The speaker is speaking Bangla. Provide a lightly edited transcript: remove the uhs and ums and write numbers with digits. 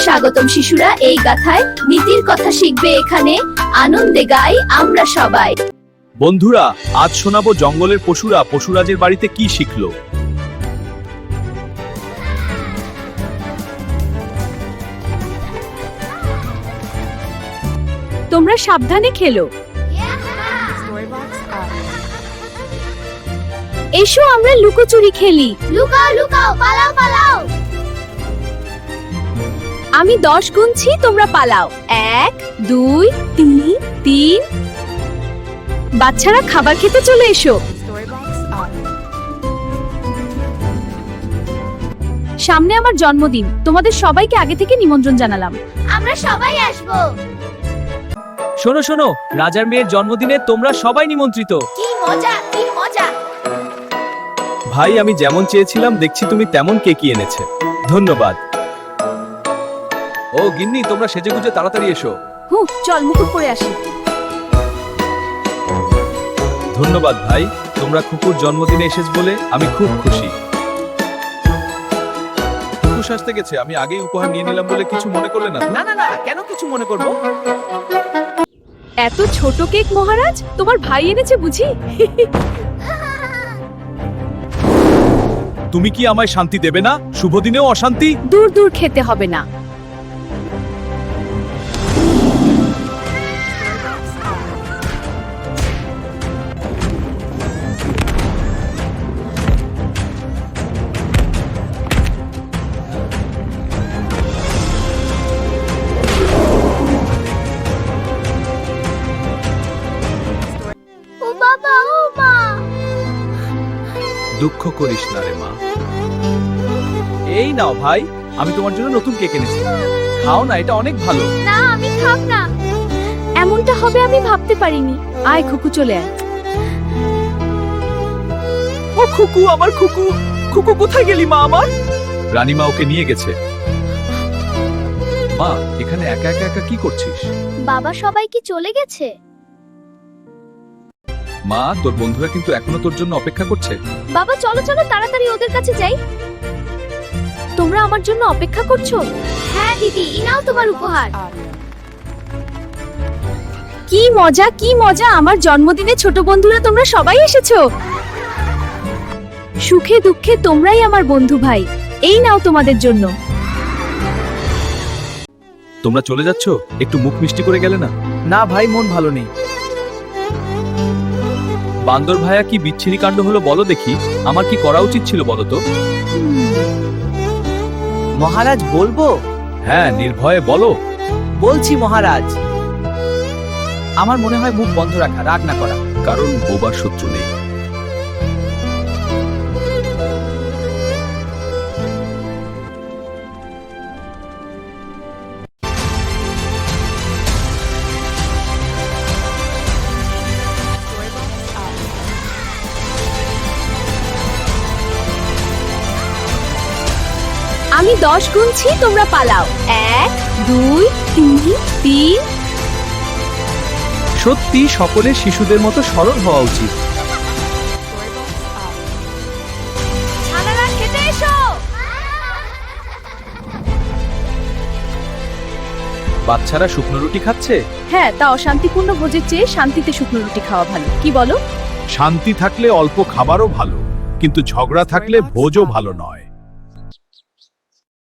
স্বাগতম শিশুরা এই গাথায় নীতির কথা শিখবে এখানে আনন্দে গাই আমরা সবাই। বন্ধুরা, আজ শোনাবো জঙ্গলের পশুরা পশুরাজের বাড়িতে কি শিখলো। তোমরা সাবধানে খেলো। এসো আমরা লুকোচুরি খেলি। লুকাও লুকাও, পালাও পালাও। আমি 10 গুনছি, তোমরা পালাও। 1 2 3 3। বাচ্চারা খাবার খেতে চলে এসো। সামনে আমার জন্মদিন, তোমাদের সবাইকে আগে থেকে নিমন্ত্রণ জানালাম। আমরা সবাই আসবো। শোনো শোনো, রাজার মেয়ের জন্মদিনে তোমরা সবাই নিমন্ত্রিত। কি মজা কি মজা। ভাই, আমি যেমন চেয়েছিলাম দেখছি তুমি তেমন কেকি এনেছে। ধন্যবাদ। ও গিন্নি, তোমরা সেজেগুজে তাড়াতাড়ি এসো। চল মুকুট পরে আসি। ধন্যবাদ ভাই, তোমরা খুকুর জন্মদিনে এসেছ বলে আমি খুব খুশি। খুকু সাজতে গেছে, আমি আগেই উপহার নিয়ে নিলাম বলে কিছু মনে করলে না? না না না, কেন কিছু মনে করব? এত ছোট কেক মহারাজ, তোমার ভাই এনেছে বুঝি? তুমি কি আমায় শান্তি দেবে না? শুভ দিনেও অশান্তি? দূর দূর খেতে হবে না। ও বাবা ও মা। দুঃখ করিস না রে মা। এই নাও ভাই, আমি তোমার জন্য নতুন কেক এনেছি। খাও না, এটা অনেক ভালো। না আমি খাব না। এমনটা হবে আমি ভাবতে পারিনি। আয় খুকু, চলে আয়। ও খুকু, আমার খুকু। খুকু কোথায় গেলি মা আমার? রানীমা ওকে নিয়ে গেছে। মা, এখানে একা একা একা কি করছিস? বাবা সবাই কি চলে গেছে? মা, তোর বন্ধুরা কিন্তু এখনো তোর জন্য অপেক্ষা করছে। বাবা চলো চলো, তাড়াতাড়ি ওদের কাছে যাই। তোমরা আমার জন্য অপেক্ষা করছো? হ্যাঁ দিদি, নাও তোমার উপহার। কি মজা কি মজা, আমার জন্মদিনে ছোট বন্ধুরা তোমরা সবাই এসেছো। সুখে দুঃখে তোমরাই আমার বন্ধু ভাই। এই নাও তোমাদের জন্য। তোমরা চলে যাচ্ছ? একটু মুখ মিষ্টি করে গেলে না? না ভাই, মন ভালো নেই। বান্দর ভাইয়া, কি বিচ্ছিরি কাণ্ড হলো বলো দেখি। আমার কি করা উচিত ছিল বলো তো? মহারাজ বলবো? হ্যাঁ, নির্ভয়ে বলো। বলছি মহারাজ, আমার মনে হয় মুখ বন্ধ রাখা, রাগ না করা। কারণ বোবার শত্রু নেই। আমি 10 গুনছি, তোমরা পালাও। 1 2 3 3। সত্যি সকলে শিশুদের মতো সরল হওয়া উচিত। ছানারা খেতে এসো। বাচ্চারা শুকনো রুটি খাচ্ছে। হ্যাঁ, তা অশান্তিপূর্ণ ভোজের চেয়ে শান্তিতে শুকনো রুটি খাওয়া ভালো, কি বলো? শান্তি থাকলে অল্প খাবারও ভালো, কিন্তু ঝগড়া থাকলে ভোজও ভালো নয়।